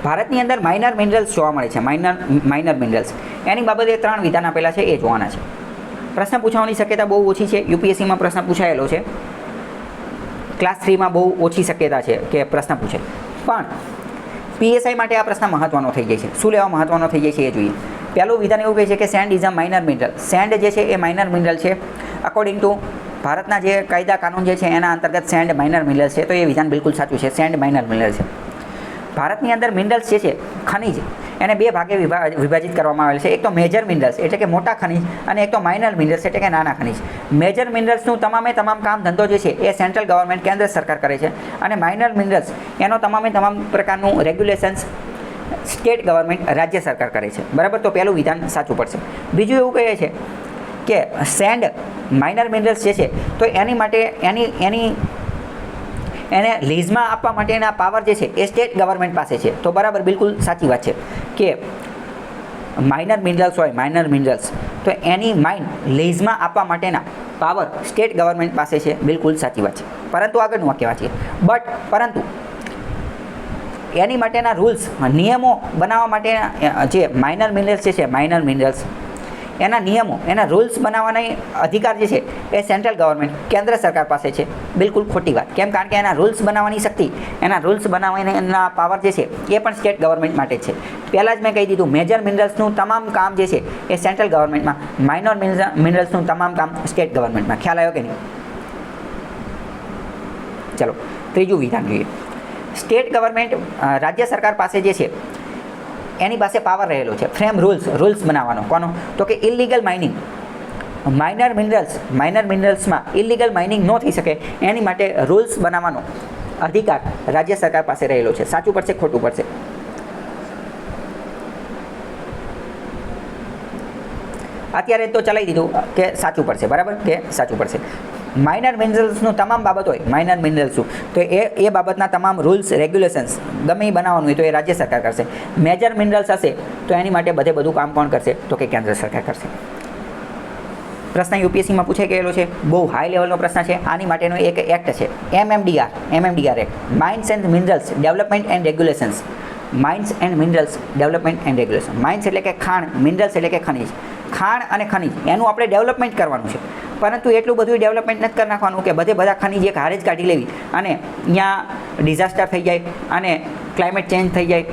ભારતની અંદર minor minerals જોવા મળે છે, માઇનર મિનરલ્સ, એની બાબતે 3 વિધાન આપેલા છે, એ જોવાના છે. પ્રશ્ન પૂછવાની શક્યતા બહુ ઓછી છે. યુપીએસસીમાં પ્રશ્ન પૂછાયેલો છે, ક્લાસ 3માં બહુ ઓછી શક્યતા છે કે પ્રશ્ન પૂછે, પણ પીએસઆઈ માટે આ પ્રશ્ન મહત્વનો થઈ જાય છે. શું લેવા મહત્વનો થઈ જાય છે એ જોઈએ. પહેલું વિધાન એવું કહે છે કે send is a minor mineral. Send જે છે એ માઇનર મિનરલ છે. અકોર્ડિંગ ટુ ભારતના જે કાયદા કાનૂન જે છે એના અંતર્ગત સેન્ડ માઇનર મિનરલ છે, તો એ વિધાન બિલકુલ સાચું છે. સેન્ડ માઇનર મિનરલ છે. ભારતની અંદર મિનરલ્સ જે છે, ખનિજ, એને 2 ભાગે વિભાજિત કરવામાં આવેલ છે. એક તો મેજર મિનરલ્સ એટલે કે મોટા ખનિજ, અને એક તો માઇનર મિનરલ્સ એટલે કે નાના ખનિજ. મેજર મિનરલ્સનું તમામ કામ ધંધો જે છે એ સેન્ટ્રલ ગવર્મેન્ટ, કેન્દ્ર સરકાર કરે છે, અને માઇનર મિનરલ્સ એનો તમામ પ્રકારનું રેગ્યુલેશન્સ સ્ટેટ ગવર્મેન્ટ, રાજ્ય સરકાર કરે છે. બરાબર, તો પહેલું વિધાન સાચું પડશે. બીજું એવું કહે છે કે સેન્ડ માઇનર મિનરલ્સ જે છે, તો એની માટે એને લીઝમાં આપવા માટેના પાવર જે છે એ સ્ટેટ ગવર્મેન્ટ પાસે છે. તો બરાબર, બિલકુલ સાચી વાત છે કે માઇનર મિનરલ્સ હોય, માઇનર મિનરલ્સ, તો એની માઇન લીઝમાં આપવા માટેના પાવર સ્ટેટ ગવર્મેન્ટ પાસે છે. બિલકુલ સાચી વાત છે. પરંતુ આગળનું વાક્ય વાંચીએ. પરંતુ એની માટેના રૂલ્સ, નિયમો બનાવવા માટેના જે માઇનર મિનરલ્સ જે છે, માઇનર મિનરલ્સ, એના નિયમો, એના રૂલ્સ બનાવવાના અધિકાર જે છે એ સેન્ટ્રલ ગવર્મેન્ટ, કેન્દ્ર સરકાર પાસે છે. બિલકુલ ખોટી વાત. કેમ? કારણ કે એના રૂલ્સ બનાવવાની શક્તિ, એના રૂલ્સ બનાવવાના પાવર જે છે એ પણ સ્ટેટ ગવર્મેન્ટ માટે છે. પહેલાં જ મેં કહી દીધું, મેજર મિનરલ્સનું તમામ કામ જે છે એ સેન્ટ્રલ ગવર્મેન્ટમાં, માઇનર મિનરલ્સનું તમામ કામ સ્ટેટ ગવર્મેન્ટમાં. ખ્યાલ આવ્યો કે નહીં? ચલો, ત્રીજું વિધાન જોઈએ. સ્ટેટ ગવર્મેન્ટ, રાજ્ય સરકાર પાસે જે છે એની પાસે પાવર રહેલો છે ફ્રેમ રૂલ્સ બનાવવાનો. કોનો? તો કે ઇલીગલ માઇનિંગ, માઇનર મિનરલ્સમાં ઇલીગલ માઇનિંગ ન થઈ શકે એની માટે રૂલ્સ બનાવવાનો અધિકાર રાજ્ય સરકાર પાસે રહેલો છે. સાચું પડશે, ખોટું પડશે? અત્યારે તો ચલાવી દીધું કે સાચું પડશે. બરાબર, કે સાચું પડશે. માઇનર મિનરલ્સનું તમામ બાબત હોય, માઇનર મિનરલ્સનું, તો એ બાબતના તમામ રૂલ્સ, રેગ્યુલેશન્સ ગમે એ બનાવવાનું હોય તો એ રાજ્ય સરકાર કરશે. મેજર મિનરલ્સ હશે તો એની માટે બધું કામ કોણ કરશે? તો કે કેન્દ્ર સરકાર કરશે. પ્રશ્ન યુપીએસસીમાં પૂછાઈ ગયેલો છે, બહુ હાઈ લેવલનો પ્રશ્ન છે. આની માટેનો એક એક્ટ છે, MMDR act, mines and minerals development and regulations. Mines and minerals development and regulation. Mines એટલે કે ખાણ, મિનરલ્સ એટલે કે ખનિજ. ખાણ અને ખનિજ એનું આપણે ડેવલપમેન્ટ કરવાનું છે, પરંતુ એટલું બધું ડેવલપમેન્ટ નથી કરી નાખવાનું કે બધા ખનિજ એક હારે જ કાઢી લેવી અને અહીંયા ડિઝાસ્ટર થઈ જાય અને ક્લાઇમેટ ચેન્જ થઈ જાય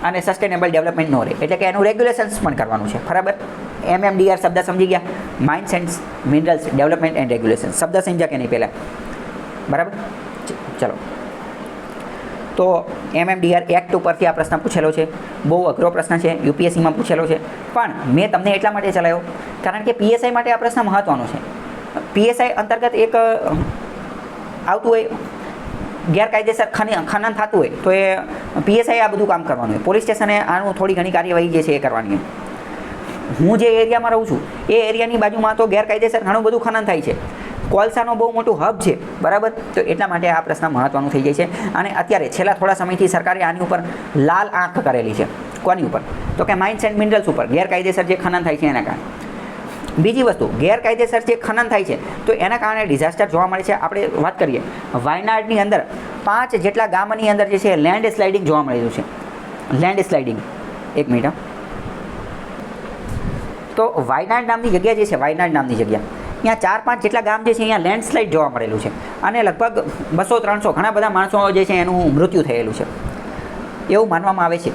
અને સસ્ટેનેબલ ડેવલપમેન્ટ ન રહે. એટલે કે એનું રેગ્યુલેશન્સ પણ કરવાનું છે. બરાબર, MMDR શબ્દ સમજી ગયા? Mines and minerals development and regulation. શબ્દ સમજ્યા કે નહીં પહેલાં? બરાબર, ચલો. તો MMDR એક્ટ ઉપરથી આ પ્રશ્ન પૂછેલો છે. બહુ અઘરો પ્રશ્ન છે, યુપીએસસીમાં પૂછેલો છે, પણ મેં તમને એટલા માટે ચલાવ્યો કારણ કે પીએસઆઈ માટે આ પ્રશ્ન મહત્ત્વનો છે. પીએસઆઈ અંતર્ગત એક આવતું હોય, ગેરકાયદેસર ખનન થતું હોય તો એ પીએસઆઈ આ બધું કામ કરવાનું હોય. પોલીસ સ્ટેશને આનું થોડી ઘણી કાર્યવાહી જે છે એ કરવાની હોય. હું જે એરિયામાં રહું છું એ એરિયાની બાજુમાં તો ગેરકાયદેસર ઘણું બધું ખનન થાય છે. કોલસાનો બહુ મોટું હબ છે. બરાબર, તો એટલા માટે આ પ્રશ્ન મહત્ત્વનું થઈ જાય છે. અને અત્યારે છેલ્લા થોડા સમયથી સરકારે આની ઉપર લાલ આંખ કરેલી છે. કોની ઉપર? તો કે માઇન્સ એન્ડ મિનરલ્સ ઉપર, ગેરકાયદેસર જે ખનન થાય છે એના કારણે. બીજી વસ્તુ, ગેરકાયદેસર જે ખનન થાય છે તો એના કારણે ડિઝાસ્ટર જોવા મળે છે. આપણે વાત કરીએ, વાયનાડની અંદર 5 જેટલા ગામની અંદર જે છે લેન્ડ સ્લાઇડિંગ જોવા મળેલું છે. લેન્ડ સ્લાઇડિંગ, એક મિનિટ. તો વાયનાડ નામની જગ્યા જે છે, વાયનાડ નામની જગ્યા, ત્યાં 4-5 જેટલા ગામ જે છે અહીંયા લેન્ડસ્લાઇડ જોવા મળેલું છે. અને લગભગ 200-300 ઘણા બધા માણસો જે છે એનું મૃત્યુ થયેલું છે. એવું માનવામાં આવે છે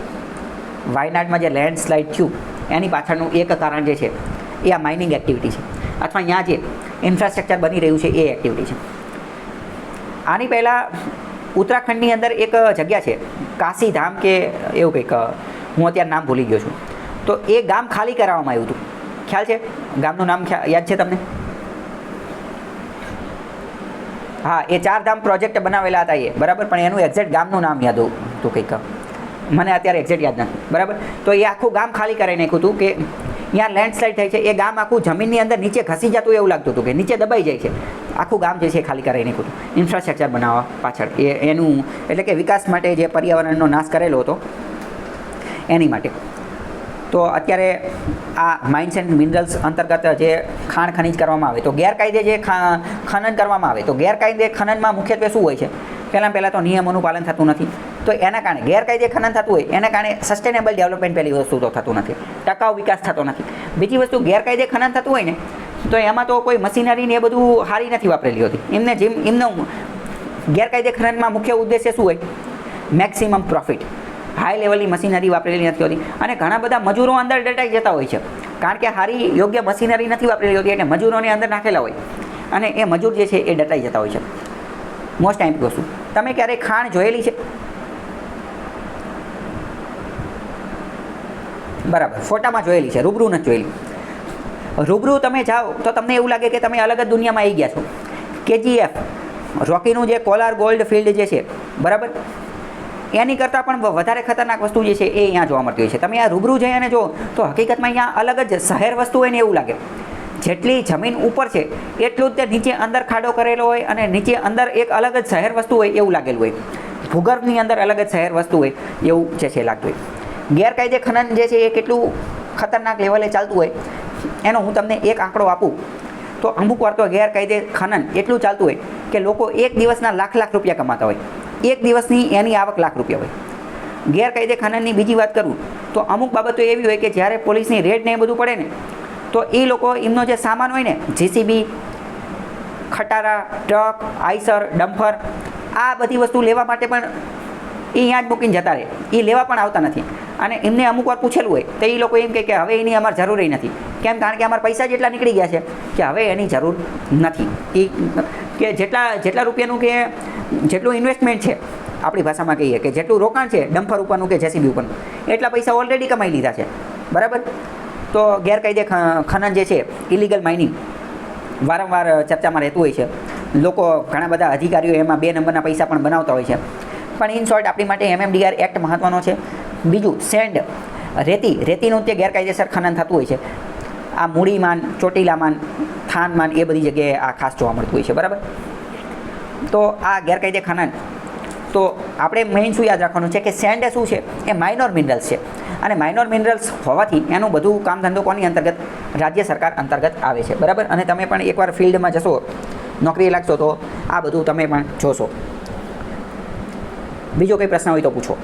વાયનાડમાં જે લેન્ડસ્લાઇડ થયું એની પાછળનું એક કારણ જે છે એ આ માઇનિંગ એક્ટિવિટી છે, અથવા અહીંયા જે ઇન્ફ્રાસ્ટ્રક્ચર બની રહ્યું છે એ એક્ટિવિટી છે. આની પહેલાં ઉત્તરાખંડની અંદર એક જગ્યા છે, કાશીધામ કે એવું કંઈક, હું અત્યારે નામ ભૂલી ગયો છું. તો એ ગામ ખાલી કરાવવામાં આવ્યું હતું. ખ્યાલ છે? ગામનું નામ યાદ છે તમને? હા, એ 4 ધામ પ્રોજેક્ટ બનાવેલા હતા એ. બરાબર, પણ એનું એક્ઝેક્ટ ગામનું નામ યાદ હતું કંઈક, મને અત્યારે એક્ઝેક્ટ યાદ નથી. બરાબર, તો એ આખું ગામ ખાલી કરી નાખ્યું હતું કે ત્યાં લેન્ડસ્લાઇડ થાય છે. એ ગામ આખું જમીનની અંદર નીચે ઘસી જતું એવું લાગતું હતું કે નીચે દબાઈ જાય છે. આખું ગામ જે છે ખાલી કરી નાખ્યું હતું ઇન્ફ્રાસ્ટ્રક્ચર બનાવવા પાછળ. એનું એટલે કે વિકાસ માટે જે પર્યાવરણનો નાશ કરેલો હતો એની માટે. તો અત્યારે આ માઇન્સ એન્ડ મિનરલ્સ અંતર્ગત જે ખાણ ખનીજ કરવામાં આવે તો ગેરકાયદે જે ખનન કરવામાં આવે તો ગેરકાયદે ખનનમાં મુખ્યત્વે શું હોય છે? પહેલાં તો નિયમોનું પાલન થતું નથી. તો એના કારણે ગેરકાયદે ખનન થતું હોય એના કારણે સસ્ટેનેબલ ડેવલપમેન્ટ પહેલી વસ્તુ તો થતું નથી, ટકાઉ વિકાસ થતો નથી. બીજી વસ્તુ ગેરકાયદે ખનન થતું હોય ને તો એમાં તો કોઈ મશીનરી ને એ બધું સારી નથી વાપરેલી હોતી. એમનો ગેરકાયદે ખનનમાં મુખ્ય ઉદ્દેશ્ય શું હોય? Maximum profit. હાઈ લેવલની મશીનરી વાપરેલી નથી હોતી અને ઘણા બધા મજૂરો અંદર દટાઈ જતા હોય છે કારણ કે સારી યોગ્ય મશીનરી નથી વાપરેલી હોતી એટલે મજૂરોને અંદર નાખેલા હોય અને એ મજૂર જે છે એ દટાઈ જતા હોય છે. મોસ્ટ ટાઈમ વસ્તુ. તમે ક્યારેય ખાણ જોયેલી છે? બરાબર, ફોટામાં જોયેલી છે, રૂબરૂ નથી જોયેલી. રૂબરૂ તમે જાઓ તો તમને એવું લાગે કે તમે અલગ જ દુનિયામાં આવી ગયા છો. KGF રોકીનું જે કોલાર ગોલ્ડ ફિલ્ડ જે છે બરાબર, એની કરતાં પણ વધારે ખતરનાક વસ્તુ જે છે એ અહીંયા જોવા મળતી હોય છે. તમે આ રૂબરૂ જઈ અને જો તો હકીકતમાં અહીંયા અલગ જ શહેર વસ્તુ હોય ને એવું લાગે. જેટલી જમીન ઉપર છે એટલું જ તે નીચે અંદર ખાડો કરેલો હોય અને નીચે અંદર એક અલગ જ શહેર વસ્તુ હોય એવું લાગેલું હોય. ભૂગર્ભની અંદર અલગ જ શહેર વસ્તુ હોય એવું જે છે લાગતું હોય. ગેરકાયદે ખનન જે છે એ કેટલું ખતરનાક લેવલે ચાલતું હોય એનો હું તમને એક આંકડો આપું તો અમુક વાર તો ગેરકાયદે ખનન એટલું ચાલતું હોય કે લોકો એક દિવસના લાખ રૂપિયા કમાતા હોય. એક દિવસની એની આવક લાખ રૂપિયા હોય. ગેરકાયદે ખનનની બીજી વાત કરું તો અમુક બાબતો એવી હોય કે જ્યારે પોલીસની રેડ ને એ બધું પડે ને તો એ લોકો એમનો જે સામાન હોય ને JCB, ખટારા, ટ્રક, આઈસર, ડમ્ફર આ બધી વસ્તુ લેવા માટે પણ એ અહીંયા જ મૂકીને જતા રહે. એ લેવા પણ આવતા નથી અને એમને અમુક વાર પૂછેલું હોય તો એ લોકો એમ કહે કે હવે એની અમારે જરૂર નથી. કેમ? કારણ કે અમારા પૈસા જેટલા નીકળી ગયા છે કે હવે એની જરૂર નથી. એ કે જેટલા રૂપિયાનું કે જેટલું ઇન્વેસ્ટમેન્ટ છે આપણી ભાષામાં કહીએ કે જેટલું રોકાણ છે ડમ્ફર ઉપરનું કે JCB ઉપરનું એટલા પૈસા ઓલરેડી કમાઈ લીધા છે બરાબર. તો ગેરકાયદે ખનન જે છે ઇલીગલ માઇનિંગ વારંવાર ચર્ચામાં રહેતું હોય છે. લોકો ઘણા બધા અધિકારીઓ એમાં 2 નંબરના પૈસા પણ બનાવતા હોય છે. પણ ઇન શોર્ટ આપણી માટે MMDR એક્ટ મહત્ત્વનો છે. બીજું સેન્ડ, રેતીનું તે ગેરકાયદેસર ખનન થતું હોય છે. આ મૂડીમાન, ચોટીલામાન, થાનમાન એ બધી જગ્યાએ આ ખાસ જોવા મળતું હોય છે બરાબર. તો આ ગેરકાયદે ખનન તો આપણે મેઇન શું યાદ રાખવાનું છે કે સેન્ડ શું છે એ માઇનોર મિનરલ્સ છે અને માઇનોર મિનરલ્સ હોવાથી એનું બધું કામ ધંધો કોની અંતર્ગત? રાજ્ય સરકાર અંતર્ગત આવે છે બરાબર. અને તમે પણ એકવાર ફિલ્ડમાં જશો, નોકરી લાગશો તો આ બધું તમે પણ જોશો. બીજો કોઈ પ્રશ્ન હોય તો પૂછો.